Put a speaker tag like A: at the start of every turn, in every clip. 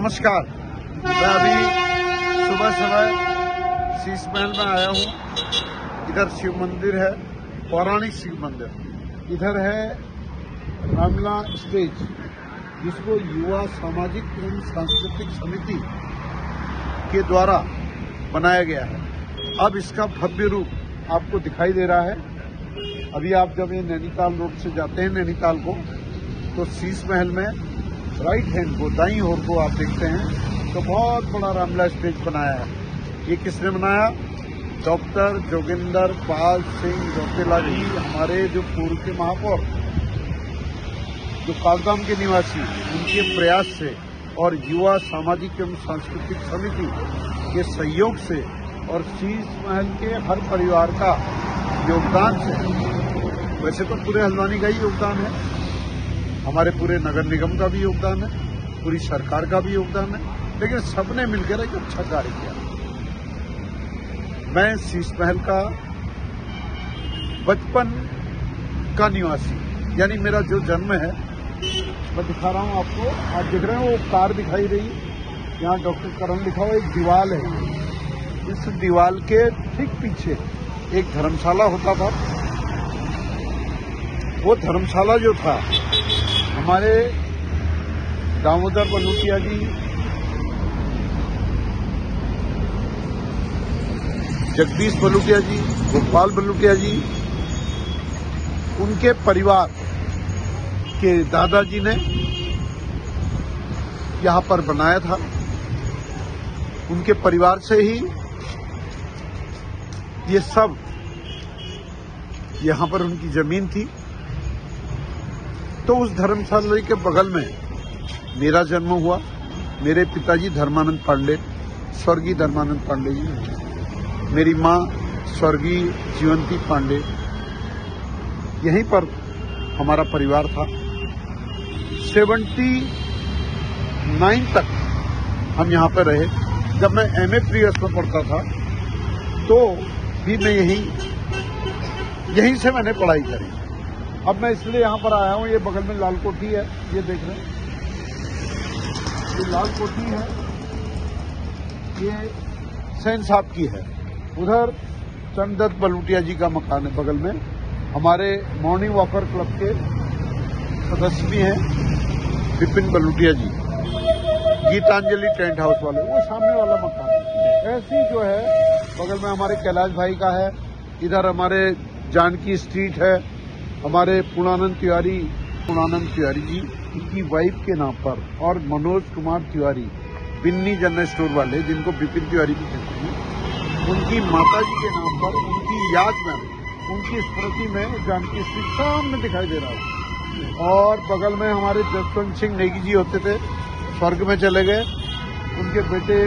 A: नमस्कार। मैं अभी सुबह शीश महल में आया हूँ। इधर शिव मंदिर है, पौराणिक शिव मंदिर। इधर है रामला स्टेज, जिसको युवा सामाजिक एवं सांस्कृतिक समिति के द्वारा बनाया गया है। अब इसका भव्य रूप आपको दिखाई दे रहा है। अभी आप जब ये नैनीताल रोड से जाते हैं नैनीताल को, तो शीश महल में राइट हैंड को, दाईं ओर को आप देखते हैं तो बहुत बड़ा रामला स्टेज बनाया है। ये किसने बनाया? डॉक्टर जोगिंदर पाल सिंह रौतेला जी, हमारे जो पूर्व के महापौर, जो कालगाम के निवासी, उनके प्रयास से और युवा सामाजिक एवं सांस्कृतिक समिति के सहयोग से और शीश महल के हर परिवार का योगदान से, वैसे तो पूरे हल्द्वानी का ही योगदान है, हमारे पूरे नगर निगम का भी योगदान है, पूरी सरकार का भी योगदान है, लेकिन सबने मिलकर एक अच्छा कार्य किया। मैं शीश महल का बचपन का निवासी, यानी मेरा जो जन्म है, मैं दिखा रहा हूं आपको। आप देख रहे हैं वो कार दिखाई रही, यहाँ डॉक्टर करण लिखा हुआ एक दीवाल है। इस दीवाल के ठीक पीछे एक धर्मशाला होता था। वो धर्मशाला जो था, हमारे दामोदर बलूटिया जी, जगदीश बलूटिया जी, गोपाल बलूटिया जी, उनके परिवार के दादाजी ने यहाँ पर बनाया था। उनके परिवार से ही ये सब, यहाँ पर उनकी जमीन थी। तो उस धर्मशाला के बगल में मेरा जन्म हुआ। मेरे पिताजी धर्मानंद पांडे, स्वर्गीय धर्मानंद पांडे जी, मेरी मां स्वर्गीय जीवंती पांडे, यहीं पर हमारा परिवार था। 79 तक हम यहाँ पर रहे। जब मैं एमए प्रीवियस में पढ़ता था तो भी मैं यहीं से मैंने पढ़ाई करी। अब मैं इसलिए यहाँ पर आया हूँ। ये बगल में लाल कोठी है, ये देख रहे हैं, ये लाल कोठी है, ये सैन साहब की है। उधर चंददत्त बलूटिया जी का मकान है बगल में। हमारे मॉर्निंग वॉकर क्लब के सदस्य भी हैं विपिन बलूटिया जी, गीतांजलि टेंट हाउस वाले, वो सामने वाला मकान है। ऐसी जो है बगल में हमारे कैलाश भाई का है। इधर हमारे जानकी स्ट्रीट है, हमारे पूर्णानंद तिवारी जी की वाइफ के नाम पर, और मनोज कुमार तिवारी बिन्नी जनरल स्टोर वाले, जिनको बिपिन तिवारी भी कहते हैं, उनकी माता जी के नाम पर, उनकी याद में, उनकी स्मृति में जानकी स्ट्रीट सामने दिखाई दे रहा है। और बगल में हमारे जसवंत सिंह नेगी जी होते थे, स्वर्ग में चले गए। उनके बेटे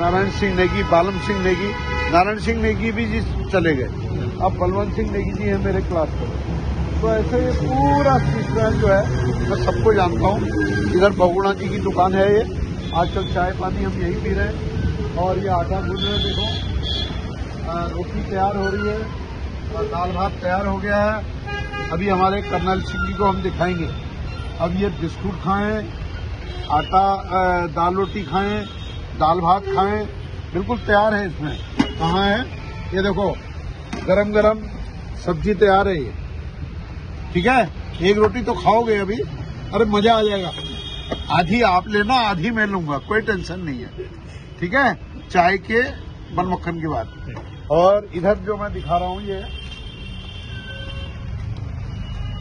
A: नारायण सिंह नेगी, बालम सिंह नेगी, नारायण सिंह नेगी भी जी चले गए। अब बलवंत सिंह नेगी जी हैं मेरे क्लास में। तो ऐसे ये पूरा शीश महल जो है मैं सबको जानता हूँ। इधर बहुगुणा जी की दुकान है। ये आजकल चाय पानी हम यही पी रहे हैं। और ये आटा गूंद रहे, देखो रोटी तैयार हो रही है और दाल भात तैयार हो गया है। अभी हमारे कर्नल सिंह जी को हम दिखाएंगे। अब ये बिस्कुट खाएं, आटा दाल रोटी खाएं, दाल भात खाएं, बिल्कुल तैयार है। इसमें कहाँ है ये देखो, गरम गरम सब्जी तैयार है ये, ठीक है। एक रोटी तो खाओगे अभी, अरे मजा आ जाएगा। आधी आप लेना, आधी मैं लूंगा, कोई टेंशन नहीं है, ठीक है, चाय के बन मक्खन के बाद। और इधर जो मैं दिखा रहा हूँ, ये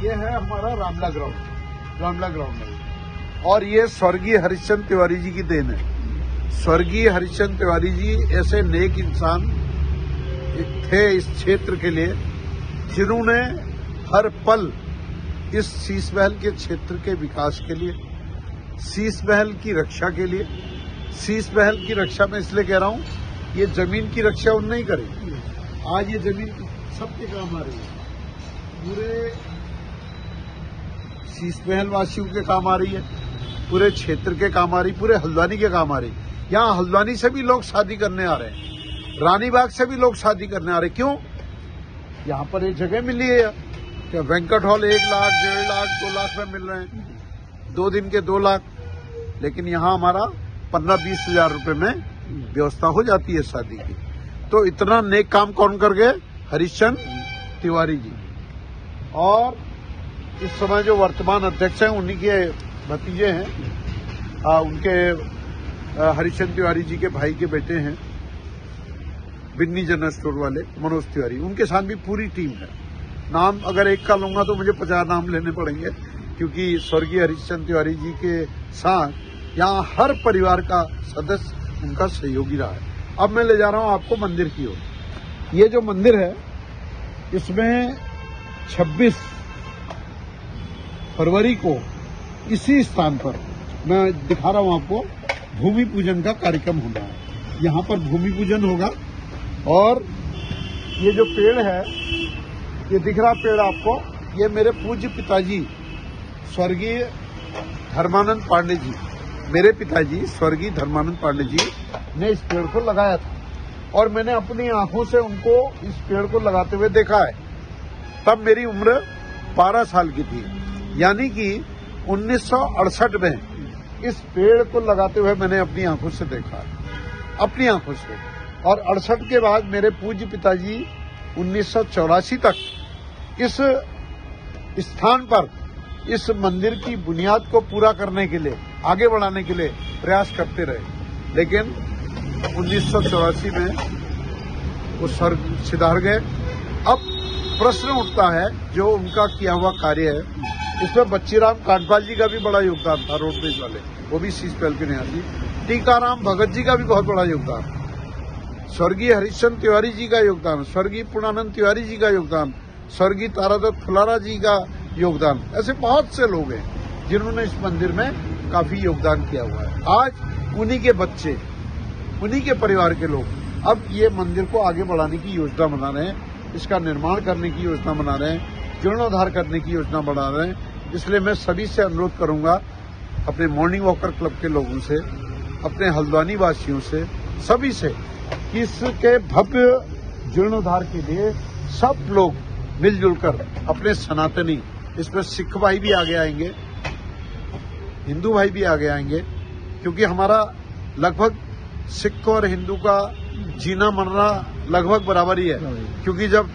A: है हमारा रामला ग्राउंड है। और ये स्वर्गीय हरिश्चंद्र तिवारी जी की देन है। स्वर्गीय हरिश्चंद्र तिवारी जी ऐसे नेक इंसान थे इस क्षेत्र के लिए, जिन्होंने हर पल इस शीश महल के क्षेत्र के विकास के लिए, शीश महल की रक्षा के लिए, शीश महल की रक्षा में इसलिए कह रहा हूं, ये जमीन की रक्षा उन्होंने नहीं करी। आज ये जमीन सबके काम आ रही है, पूरे शीश महल वासियों के काम आ रही है, पूरे क्षेत्र के काम आ रही, पूरे हल्द्वानी के काम आ रही। यहाँ हल्द्वानी से भी लोग शादी करने आ रहे हैं, रानीबाग से भी लोग शादी करने आ रहे। क्यों? यहाँ पर एक जगह मिली है क्या? वेंकट हॉल 1 लाख, 1.5 लाख, 2 लाख में मिल रहे हैं, 2 दिन के 2 लाख। लेकिन यहाँ हमारा 15-20 हजार रुपए में व्यवस्था हो जाती है शादी की। तो इतना नेक काम कौन कर गए? हरिश्चंद्र तिवारी जी। और इस समय जो वर्तमान अध्यक्ष हैं उन्हीं के भतीजे हैं, उनके हरिश्चंद्र तिवारी जी के भाई के बेटे हैं बिन्नी जनरल स्टोर वाले मनोज तिवारी, उनके साथ भी पूरी टीम है। नाम अगर एक का लूंगा तो मुझे 50 नाम लेने पड़ेंगे, क्योंकि स्वर्गीय हरिश्चंद्र तिवारी जी के साथ यहाँ हर परिवार का सदस्य उनका सहयोगी रहा है। अब मैं ले जा रहा हूँ आपको मंदिर की ओर। ये जो मंदिर है इसमें 26 फरवरी को इसी स्थान पर मैं दिखा रहा हूं आपको भूमि पूजन का कार्यक्रम होना है। यहाँ पर भूमि पूजन होगा और ये जो पेड़ है, ये दिख रहा पेड़ आपको, ये मेरे पूज्य पिताजी स्वर्गीय धर्मानंद पांडे जी, मेरे पिताजी स्वर्गीय धर्मानंद पांडे जी ने इस पेड़ को लगाया था और मैंने अपनी आंखों से उनको इस पेड़ को लगाते हुए देखा है। तब मेरी उम्र 12 साल की थी, यानी कि 1968 में इस पेड़ को लगाते हुए मैंने अपनी आंखों से देखा, अपनी आंखों से। और 68 के बाद मेरे पूज्य पिताजी 1984 तक इस स्थान पर इस मंदिर की बुनियाद को पूरा करने के लिए, आगे बढ़ाने के लिए प्रयास करते रहे, लेकिन 1984 में वो स्वर्ग सिधार गए। अब प्रश्न उठता है, जो उनका किया हुआ कार्य है इसमें बच्चीराम कांडपाल जी का भी बड़ा योगदान था, रोडवेज वाले, वो भी शीश पहल के निवासी। टीकाराम भगत जी का भी बहुत बड़ा योगदान, स्वर्गीय हरिश्चंद्र तिवारी जी का योगदान, स्वर्गीय पूर्णानंद तिवारी जी का योगदान, स्वर्गीय तारादत्त फुलारा जी का योगदान, ऐसे बहुत से लोग हैं जिन्होंने इस मंदिर में काफी योगदान किया हुआ है। आज उन्हीं के बच्चे, उन्हीं के परिवार के लोग अब ये मंदिर को आगे बढ़ाने की योजना बना रहे हैं, इसका निर्माण करने की योजना बना रहे हैं, जीर्णोद्धार करने की योजना बना रहे हैं। इसलिए मैं सभी से अनुरोध करूंगा, अपने मॉर्निंग वॉकर क्लब के लोगों से, अपने हल्द्वानी वासियों से, सभी से, कि इसके भव्य जीर्णोद्धार के लिए सब लोग मिलजुल कर अपने सनातनी, इसमें सिख भाई भी आगे आएंगे, हिंदू भाई भी आगे आएंगे, क्योंकि हमारा लगभग सिख और हिंदू का जीना मरना लगभग बराबर ही है। क्योंकि जब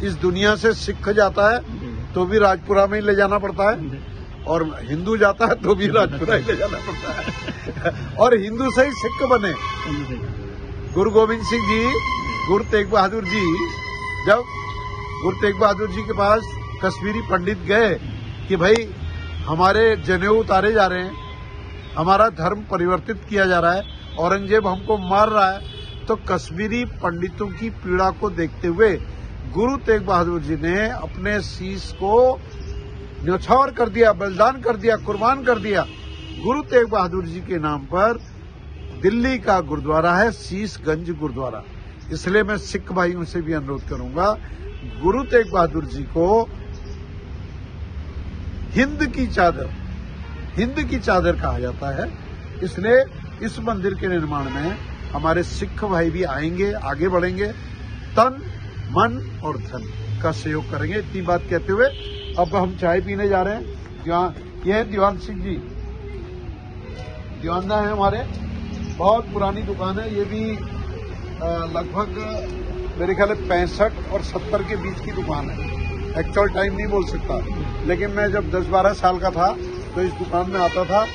A: इस दुनिया से सिख जाता है तो भी राजपुरा में ही ले जाना पड़ता है, और हिंदू जाता है तो भी राजपुरा ही ले जाना पड़ता है। और हिंदू से ही सिख बने। गुरु गोविंद सिंह जी, गुरु तेग बहादुर जी, जब गुरु तेग बहादुर जी के पास कश्मीरी पंडित गए कि भाई हमारे जनेऊ उतारे जा रहे हैं, हमारा धर्म परिवर्तित किया जा रहा है, औरंगजेब हमको मार रहा है, तो कश्मीरी पंडितों की पीड़ा को देखते हुए गुरु तेग बहादुर जी ने अपने शीश को न्यौछावर कर दिया, बलिदान कर दिया, कुर्बान कर दिया। गुरु तेग बहादुर जी के नाम पर दिल्ली का गुरुद्वारा है शीशगंज गुरुद्वारा। इसलिए मैं सिख भाइयों से भी अनुरोध करूंगा, गुरु तेग बहादुर जी को हिंद की चादर कहा जाता है। इसलिए इस मंदिर के निर्माण में हमारे सिख भाई भी आएंगे, आगे बढ़ेंगे, तन मन और धन का सहयोग करेंगे। इतनी बात कहते हुए अब हम चाय पीने जा रहे हैं। ये है दीवान सिंह जी, दीवानदा है हमारे, बहुत पुरानी दुकान है। ये भी लगभग मेरे ख्याल 65 और 70 के बीच की दुकान है। एक्चुअल टाइम नहीं बोल सकता, लेकिन मैं जब 10-12 साल का था तो इस दुकान में आता था।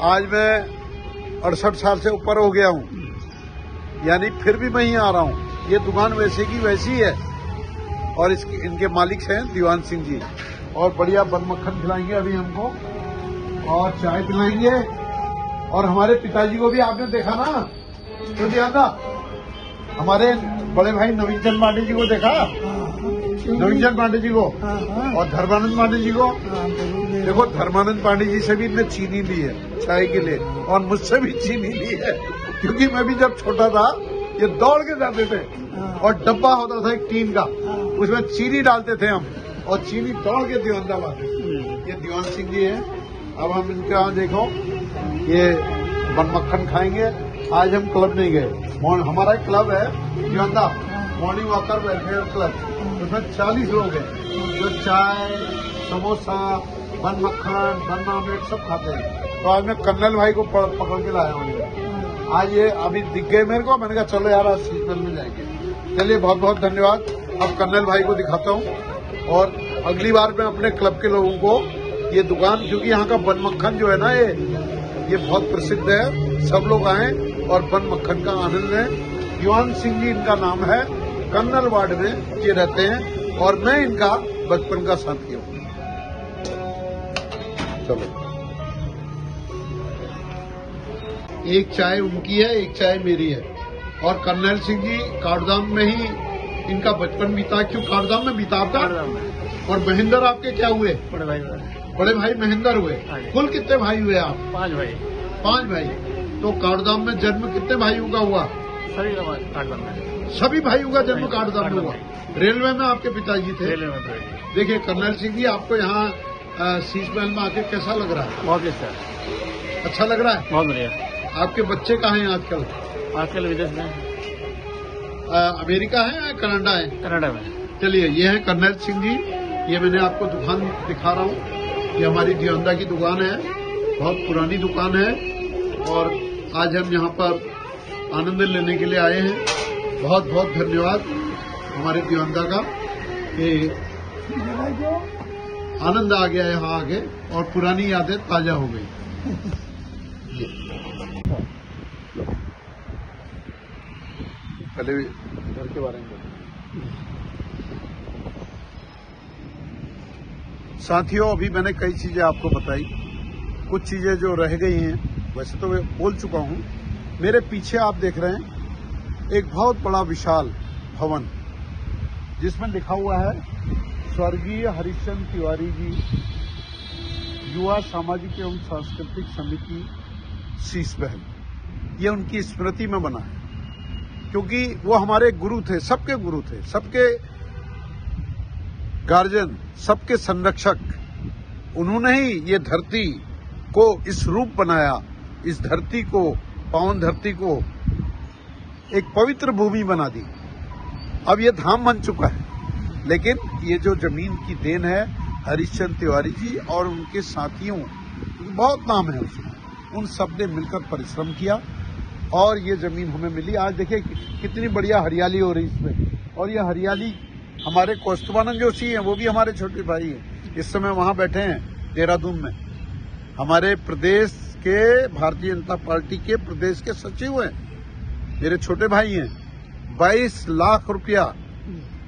A: आज मैं 68 साल से ऊपर हो गया हूँ, यानी फिर भी मैं ही आ रहा हूँ। ये दुकान वैसे की वैसी है, और इनके मालिक हैं दीवान सिंह जी, और बढ़िया बन मक्खन खिलाएंगे अभी हमको, और चाय पिलाएंगे। और हमारे पिताजी को भी आपने देखा ना, तो दीवानदा, हमारे बड़े भाई नवीन चंद पांडे जी को देखा, नवीन चंद पांडे जी को, और धर्मानंद पांडे जी को। देखो, धर्मानंद पांडे जी से भी इनने चीनी ली है चाय के लिए, और मुझसे भी चीनी ली है, क्योंकि मैं भी जब छोटा था ये दौड़ के जाते थे, और डब्बा होता था एक टीन का, उसमें चीनी डालते थे हम, और चीनी दौड़ के दीवानदा लाते। ये दीवान सिंह जी है। अब हम इनके यहाँ देखो, ये बन मक्खन खाएंगे। आज हम क्लब नहीं गए, हमारा एक क्लब है दीवानदा, मॉर्निंग वॉकर वेलफेयर क्लब, उसमें 40 लोग हैं जो चाय, समोसा, बन मक्खन, बन ऑमलेट सब खाते हैं। तो आज मैं कर्नल भाई को पकड़ के लाया हूँ। आज ये अभी दिख गए मेरे को, मैंने कहा चलो यार आज सीजनल में जाएंगे। चलिए बहुत बहुत धन्यवाद। अब कर्नल भाई को दिखाता हूँ और अगली बार मैं अपने क्लब के लोगों को ये दुकान, क्योंकि यहाँ का बन मक्खन जो है ना ये बहुत प्रसिद्ध है, सब लोग आए और बन मक्खन का आनंद लें। युवान सिंह जी इनका नाम है, कन्नल वार्ड में ये रहते हैं और मैं इनका बचपन का साथी हूँ। चलो, एक चाय उनकी है, एक चाय मेरी है। और कर्नल सिंह जी काठगोदाम में ही इनका बचपन बीता। क्यों काठगोदाम में बीता आपका? और महेंद्र आपके क्या हुए? बड़े भाई महेंद्र हुए। कुल कितने भाई हुए आप?
B: 5 भाई।
A: 5 भाई। तो काठगोदाम में जन्म कितने भाइयों का हुआ? सभी भाइयों का जन्म काठगोदाम में हुआ। रेलवे में आपके पिताजी थे? देखिए कर्नल सिंह जी, आपको यहाँ शीश महल में आके कैसा लग रहा है?
B: बहुत
A: अच्छा लग रहा है?
B: बहुत बढ़िया।
A: आपके बच्चे कहाँ हैं आजकल?
B: आजकल विदेश में,
A: अमेरिका है या कनाडा है?
B: कनाडा में।
A: चलिए, ये है कर्नल सिंह जी। ये मैंने आपको दुकान दिखा रहा हूँ। ये हमारी दियोंदा की दुकान है, बहुत पुरानी दुकान है और आज हम यहाँ पर आनंद लेने के लिए आए हैं। बहुत बहुत धन्यवाद हमारे दियोंदा का कि आनंद आ गया यहाँ आगे और पुरानी यादें ताजा हो गई। पहले घर के बारे में साथियों, अभी मैंने कई चीजें आपको बताई। कुछ चीजें जो रह गई हैं वैसे तो मैं बोल चुका हूं। मेरे पीछे आप देख रहे हैं एक बहुत बड़ा विशाल भवन जिसमें लिखा हुआ है स्वर्गीय हरिश्चंद्र तिवारी जी युवा सामाजिक एवं सांस्कृतिक समिति शीश महल। ये उनकी स्मृति में बना है, क्योंकि वो हमारे गुरु थे, सबके गुरु थे, सबके गार्जियन, सबके संरक्षक। उन्होंने ही ये धरती को इस रूप बनाया, इस धरती को, पावन धरती को एक पवित्र भूमि बना दी। अब ये धाम बन चुका है, लेकिन ये जो जमीन की देन है हरिश्चंद्र तिवारी जी और उनके साथियों, बहुत नाम है उसमें, उन सब ने मिलकर परिश्रम किया और ये जमीन हमें मिली। आज देखिए कितनी बढ़िया हरियाली हो रही इसमें। और ये हरियाली हमारे कौस्तुभानंद जोशी हैं, वो भी हमारे छोटे भाई हैं। इस समय वहां बैठे हैं देहरादून में। हमारे प्रदेश के भारतीय जनता पार्टी के प्रदेश के सचिव हैं, मेरे छोटे भाई हैं। 22 लाख रुपया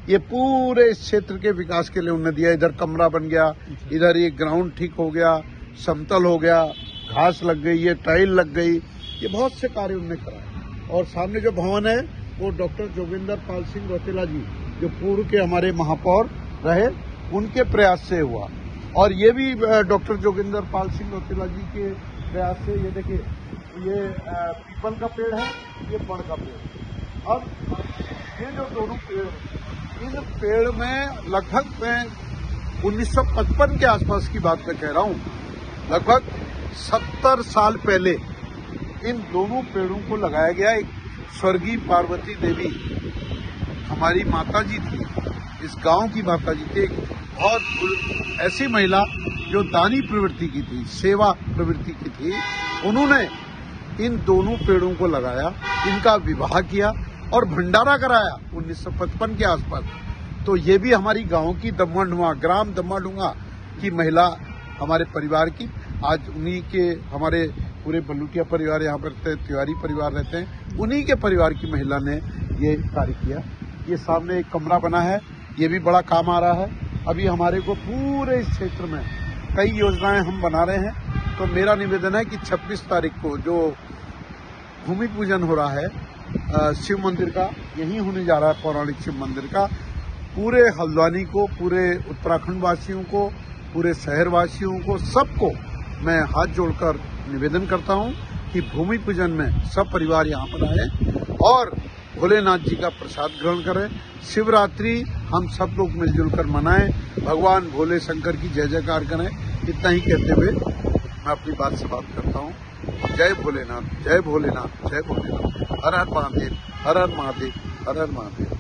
A: ये पूरे इस क्षेत्र के विकास के लिए उन्होंने दिया। इधर कमरा बन गया, इधर ये ग्राउंड ठीक हो गया, समतल हो गया, घास लग गई, ये टाइल लग गई, ये बहुत से कार्य उन्होंने कराए। और सामने जो भवन है वो डॉक्टर जोगिंदर पाल सिंह रौतेला जी, जो पूर्व के हमारे महापौर रहे, उनके प्रयास से हुआ। और ये भी डॉक्टर जोगिंदर पाल सिंह रौतेला जी के प्रयास से, ये देखिए ये पीपल का पेड़ है, ये बड़ का पेड़। अब ये जो दोनों पेड़, इन पेड़ में लगभग मैं 1955 के आसपास की बात मैं कह रहा हूँ, लगभग 70 साल पहले इन दोनों पेड़ों को लगाया गया। एक स्वर्गीय पार्वती देवी हमारी माता जी थी, इस गांव की माता जी थी, एक बहुत ऐसी महिला जो दानी प्रवृत्ति की थी, सेवा प्रवृत्ति की थी। उन्होंने इन दोनों पेड़ों को लगाया, इनका विवाह किया और भंडारा कराया 1955 के आसपास। तो ये भी हमारी गांव की दम्माडुआ, ग्राम दम्माडुआ की महिला, हमारे परिवार की, आज उन्हीं के, हमारे पूरे बलूटिया परिवार यहाँ पर रहते हैं, तिवारी परिवार रहते हैं, उन्हीं के परिवार की महिला ने ये कार्य किया। ये सामने एक कमरा बना है, ये भी बड़ा काम आ रहा है। अभी हमारे को पूरे इस क्षेत्र में कई योजनाएं हम बना रहे हैं। तो मेरा निवेदन है कि 26 तारीख को जो भूमि पूजन हो रहा है शिव मंदिर का, यही होने जा रहा है, पौराणिक शिव मंदिर का, पूरे हल्द्वानी को, पूरे उत्तराखंड वासियों को, पूरे शहर वासियों को, सबको मैं हाथ जोड़कर निवेदन करता हूं कि भूमि पूजन में सब परिवार यहाँ पर आए और भोलेनाथ जी का प्रसाद ग्रहण करें। शिवरात्रि हम सब लोग मिलजुल कर मनाएं, भगवान भोले शंकर की जय जयकार करें। इतना ही कहते हुए मैं अपनी बात समाप्त करता हूँ। जय भोलेनाथ, जय भोलेनाथ, जय भोलेनाथ। हर हर महादेव, हर हर महादेव, हर हर महादेव।